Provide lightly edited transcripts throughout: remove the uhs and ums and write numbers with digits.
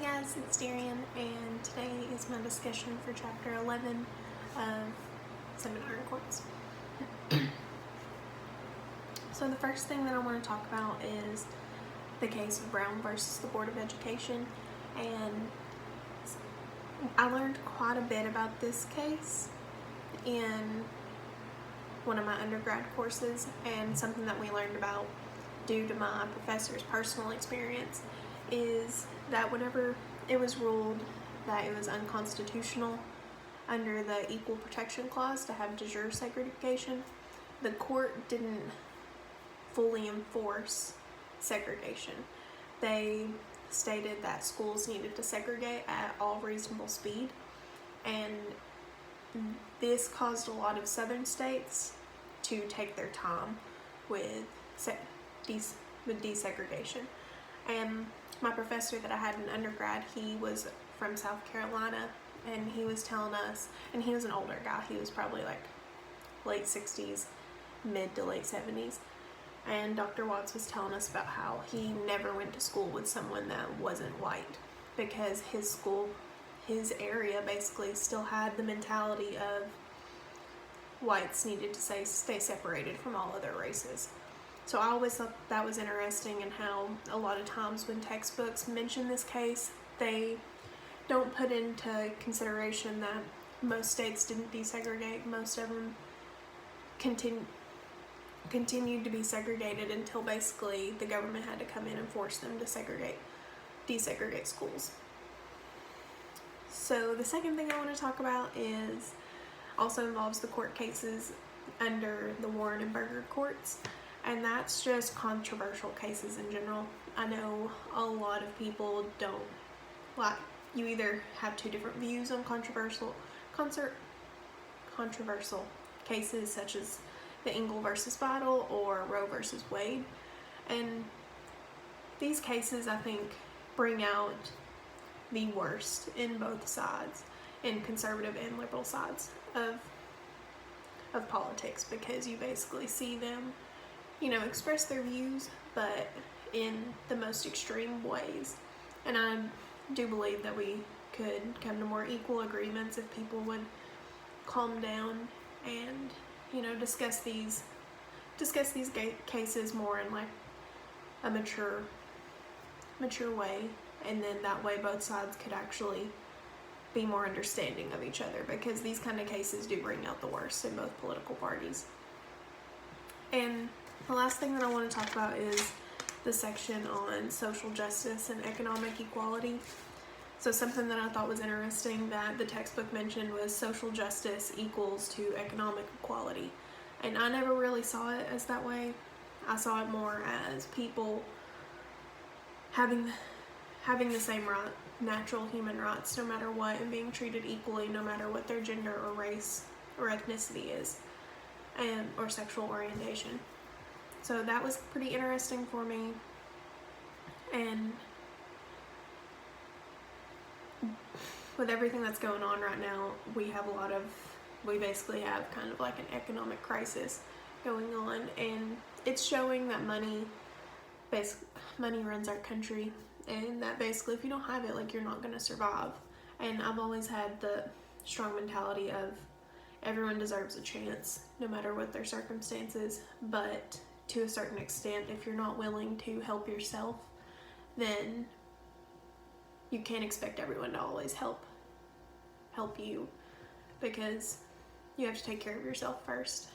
guys, it's Darian, and today is my discussion for Chapter 11 of Seven Iron Courts. So the first thing that I want to talk about is the case of Brown versus the Board of Education, and I learned quite a bit about this case in one of my undergrad courses, and something that we learned about due to my professor's personal experience is that whenever it was ruled that it was unconstitutional under the Equal Protection Clause to have de jure segregation, the court didn't fully enforce segregation. They stated that schools needed to segregate at all reasonable speed, and this caused a lot of southern states to take their time with desegregation. And my professor that I had in undergrad, he was from South Carolina, and he was telling us, and he was an older guy, he was probably like late 60s, mid to late 70s, and Dr. Watts was telling us about how he never went to school with someone that wasn't white, because his school, his area basically still had the mentality of whites needed to stay separated from all other races. So I always thought that was interesting, and how a lot of times when textbooks mention this case, they don't put into consideration that most states didn't desegregate. Most of them continued to be segregated until basically the government had to come in and force them to desegregate schools. So the second thing I want to talk about is also involves the court cases under the Warren and Burger courts, and that's just controversial cases in general. I know a lot of people don't like, you either have two different views on controversial cases such as the Engel versus Vital or Roe versus Wade, and these cases I think bring out the worst in both sides, in conservative and liberal sides of politics, because you basically see them, express their views, but in the most extreme ways. And I do believe that we could come to more equal agreements if people would calm down and, discuss these cases more in like a mature way, and then that way both sides could actually be more understanding of each other, because these kind of cases do bring out the worst in both political parties. And the last thing that I want to talk about is the section on social justice and economic equality. So something that I thought was interesting that the textbook mentioned was social justice equals to economic equality. And I never really saw it as that way. I saw it more as people having the same natural human rights no matter what, and being treated equally no matter what their gender or race or ethnicity is, or sexual orientation. So that was pretty interesting for me. And with everything that's going on right now, we basically have kind of like an economic crisis going on, and it's showing that money runs our country, and that basically if you don't have it, like, you're not going to survive. And I've always had the strong mentality of everyone deserves a chance no matter what their circumstances, but to a certain extent, if you're not willing to help yourself, then you can't expect everyone to always help you, because you have to take care of yourself first.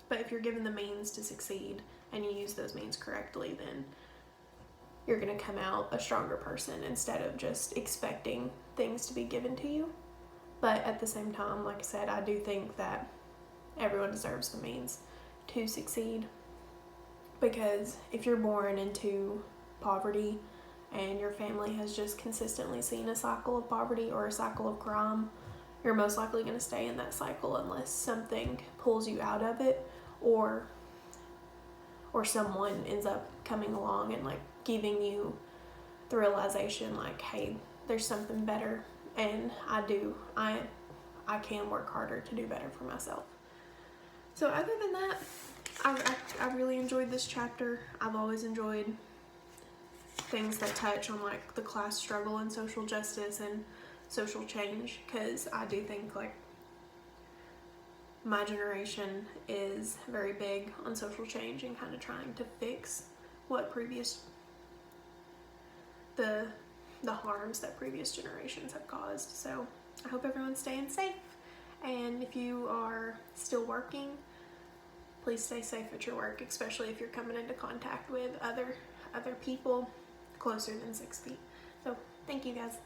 But if you're given the means to succeed and you use those means correctly, then you're going to come out a stronger person instead of just expecting things to be given to you. But at the same time, like I said, I do think that everyone deserves the means to succeed, because if you're born into poverty and your family has just consistently seen a cycle of poverty or a cycle of crime, you're most likely going to stay in that cycle unless something pulls you out of it, or someone ends up coming along and like giving you the realization like, hey, there's something better, and I can work harder to do better for myself. So other than that, I really enjoyed this chapter. I've always enjoyed things that touch on like the class struggle and social justice and social change, because I do think like my generation is very big on social change and kind of trying to fix what the harms that previous generations have caused. So I hope everyone's staying safe, and if you are still working, please stay safe at your work, especially if you're coming into contact with other people closer than 6 feet. So thank you guys.